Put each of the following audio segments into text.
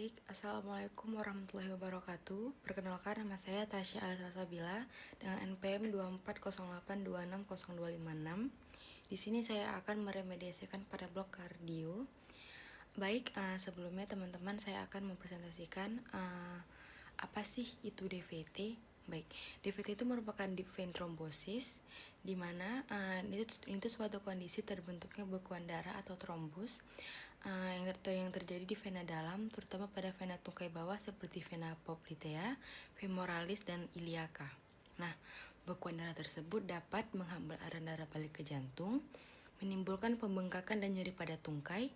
Baik, Assalamualaikum warahmatullahi wabarakatuh. Perkenalkan, nama saya Tasya Alisra Sabila dengan NPM 2408260256. Di sini saya akan meremediasikan pada blok kardio. Baik, sebelumnya teman-teman saya akan mempresentasikan apa sih itu DVT. Baik, DVT itu merupakan deep vein thrombosis, di mana itu suatu kondisi terbentuknya bekuan darah atau trombus yang terjadi di vena dalam, terutama pada vena tungkai bawah seperti vena poplitea, femoralis, dan iliaca. Nah, bekuan darah tersebut dapat menghambat aliran darah balik ke jantung, menimbulkan pembengkakan dan nyeri pada tungkai,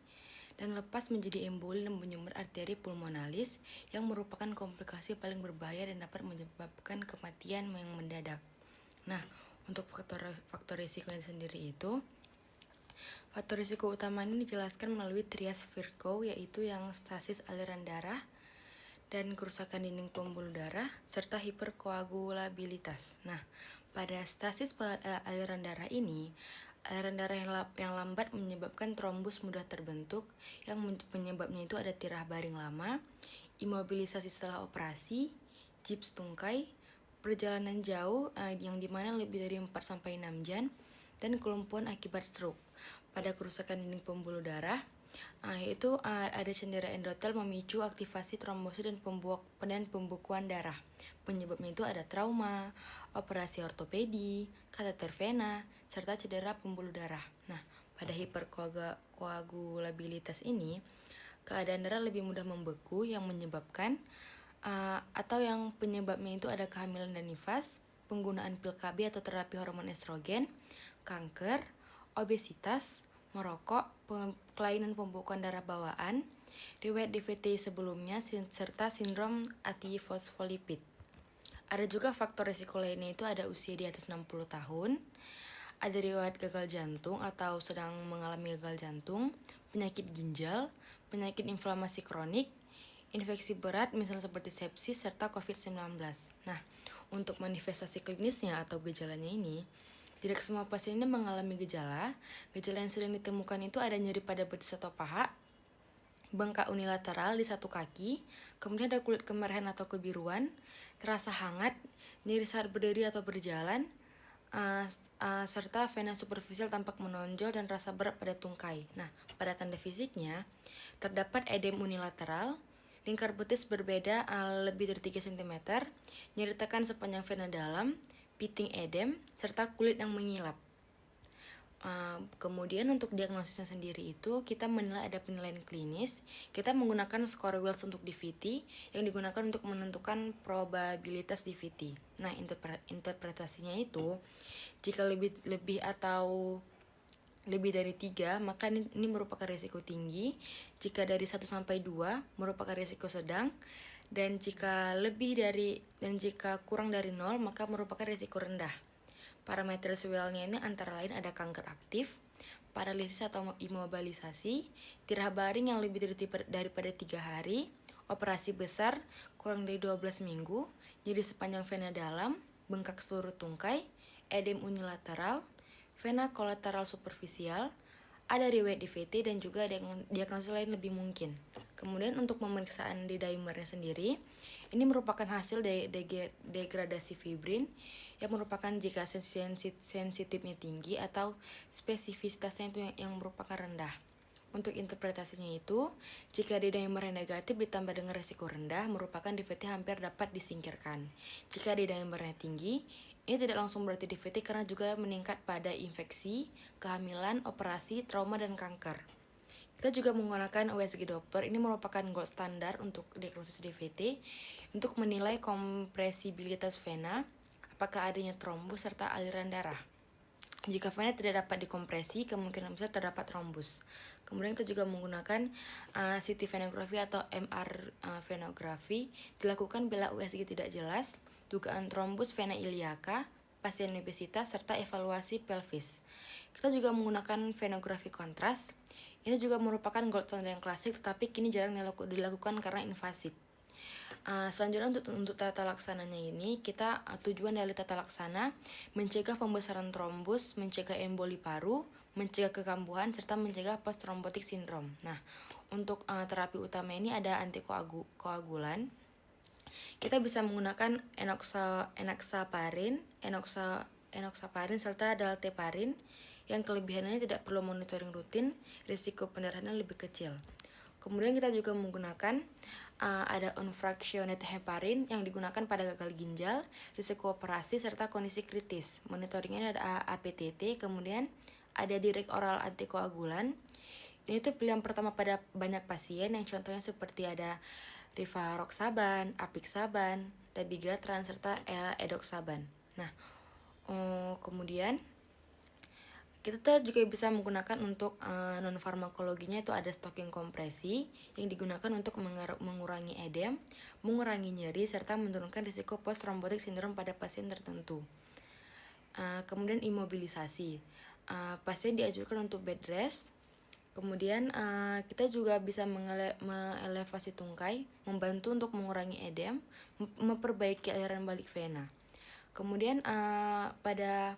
dan lepas menjadi emboli dan menyumbat arteri pulmonalis yang merupakan komplikasi paling berbahaya dan dapat menyebabkan kematian yang mendadak. Nah, untuk faktor risikonya sendiri itu, faktor risiko utama ini dijelaskan melalui trias Virchow, yaitu yang stasis aliran darah dan kerusakan dinding pembuluh darah serta hiperkoagulabilitas. Nah, pada stasis aliran darah ini, aliran darah yang lambat menyebabkan trombus mudah terbentuk, yang penyebabnya itu ada tirah baring lama, imobilisasi setelah operasi, gips tungkai, perjalanan jauh yang dimana lebih dari 4-6 jam, dan kelumpuhan akibat stroke. Pada kerusakan dinding pembuluh darah, yaitu ada cendera endotel memicu aktivasi trombosit dan pembekuan darah. Penyebabnya itu ada trauma, operasi ortopedi, kateter vena, serta cedera pembuluh darah. Nah, pada hiperkoagulabilitas ini, keadaan darah lebih mudah membeku yang menyebabkan atau yang penyebabnya itu ada kehamilan dan nifas, penggunaan pil KB atau terapi hormon estrogen, kanker, obesitas, merokok, kelainan pembekuan darah bawaan, riwayat DVT sebelumnya, serta sindrom antifosfolipid. Ada juga faktor risiko lainnya itu ada usia di atas 60 tahun, ada riwayat gagal jantung atau sedang mengalami gagal jantung, penyakit ginjal, penyakit inflamasi kronik, infeksi berat misalnya seperti sepsis, serta COVID-19. Nah, untuk manifestasi klinisnya atau gejalanya ini, tidak semua pasien ini mengalami gejala. Gejala yang sering ditemukan itu ada nyeri pada betis atau paha, bengkak unilateral di satu kaki, kemudian ada kulit kemerahan atau kebiruan, terasa hangat, nyeri saat berdiri atau berjalan, serta vena superficial tampak menonjol dan rasa berat pada tungkai. Nah, pada tanda fisiknya, terdapat edem unilateral, lingkar betis berbeda lebih dari 3 cm, nyeri tekan sepanjang vena dalam, pitting edem, serta kulit yang mengilap. Kemudian untuk diagnosisnya sendiri itu kita menilai ada penilaian klinis. Kita menggunakan skor Wells untuk DVT yang digunakan untuk menentukan probabilitas DVT. Nah, interpretasinya itu jika lebih atau lebih dari 3, maka ini merupakan risiko tinggi. Jika dari 1-2 merupakan risiko sedang, dan jika kurang dari 0 maka merupakan risiko rendah. Parameter Wells-nya ini antara lain ada kanker aktif, paralisis atau imobilisasi, tirah baring yang lebih daripada 3 hari, operasi besar kurang dari 12 minggu, nyeri sepanjang vena dalam, bengkak seluruh tungkai, edem unilateral, vena kolateral superficial, ada riwayat DVT, dan juga ada diagnosis lain lebih mungkin. Kemudian untuk pemeriksaan di dimernya sendiri, ini merupakan hasil degradasi fibrin yang merupakan jika sensitifnya tinggi atau spesifisitasnya itu yang merupakan rendah. Untuk interpretasinya itu, jika D-dimer negatif ditambah dengan risiko rendah, merupakan DVT hampir dapat disingkirkan. Jika D-dimernya tinggi, ini tidak langsung berarti DVT karena juga meningkat pada infeksi, kehamilan, operasi, trauma, dan kanker. Kita juga menggunakan USG Doppler. Ini merupakan gold standar untuk diagnosis DVT untuk menilai kompresibilitas vena, apakah adanya trombus serta aliran darah. Jika vena tidak dapat dikompresi, kemungkinan besar terdapat trombus. Kemudian kita juga menggunakan CT venografi atau MR venografi, dilakukan bila USG tidak jelas, dugaan trombus vena iliaca, pasien obesitas, serta evaluasi pelvis. Kita juga menggunakan venografi kontras. Ini juga merupakan gold standard yang klasik, tetapi kini jarang dilakukan karena invasif. Selanjutnya untuk tata laksananya ini, tujuan dari tata laksana mencegah pembesaran trombus, mencegah emboli paru, mencegah kekambuhan, serta mencegah post-thrombotic syndrome. Nah, untuk terapi utama ini ada antikoagulan. Kita bisa menggunakan enoxaparin serta dalteparin yang kelebihannya tidak perlu monitoring rutin, risiko pendarahannya lebih kecil. Kemudian kita juga menggunakan ada unfractionated heparin yang digunakan pada gagal ginjal, risiko operasi, serta kondisi kritis. Monitoringnya ada APTT, kemudian ada direct oral antikoagulan. Ini tuh pilihan pertama pada banyak pasien yang contohnya seperti ada rivaroxaban, apixaban, dabigatran, serta edoxaban. Nah, kemudian kita juga bisa menggunakan untuk non-farmakologinya itu ada stocking kompresi yang digunakan untuk mengurangi edem, mengurangi nyeri, serta menurunkan risiko post-thrombotic syndrome pada pasien tertentu. Kemudian imobilisasi. Pasien dianjurkan untuk bed rest. Kemudian kita juga bisa mengelevasi tungkai, membantu untuk mengurangi edem, memperbaiki aliran balik vena. Kemudian pada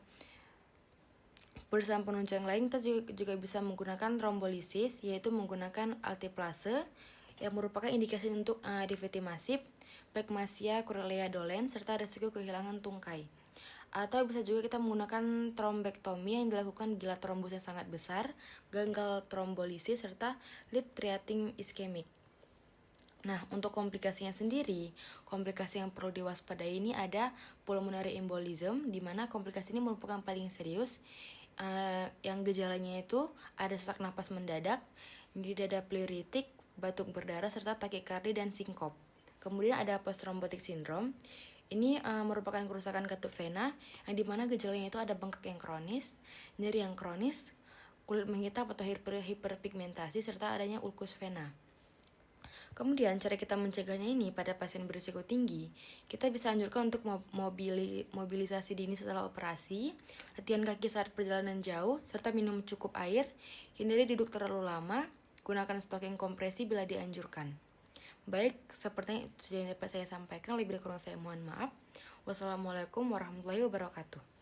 perusahaan penunjang lain kita juga bisa menggunakan trombolisis, yaitu menggunakan alteplase yang merupakan indikasi untuk DVT masif, preekmasia Corellia dolens, serta risiko kehilangan tungkai. Atau bisa juga kita menggunakan trombektomi yang dilakukan bila trombusnya sangat besar, gagal trombolisis, serta lead treating ischemic. Nah, untuk komplikasinya sendiri, komplikasi yang perlu diwaspadai ini ada pulmonary embolism, di mana komplikasi ini merupakan paling serius, yang gejalanya itu ada sesak napas mendadak, nyeri dada pleuritik, batuk berdarah, serta takikardi dan sinkop. Kemudian ada post-thrombotic syndrome. Ini merupakan kerusakan katup vena yang dimana gejalanya itu ada bengkak yang kronis, nyeri yang kronis, kulit menghitam atau hiperpigmentasi, serta adanya ulkus vena. Kemudian cara kita mencegahnya ini pada pasien berisiko tinggi, kita bisa anjurkan untuk mobilisasi dini setelah operasi, latihan kaki saat perjalanan jauh, serta minum cukup air, hindari duduk terlalu lama, gunakan stocking kompresi bila dianjurkan. Baik, seperti yang dapat saya sampaikan, lebih kurang saya mohon maaf. Wassalamualaikum warahmatullahi wabarakatuh.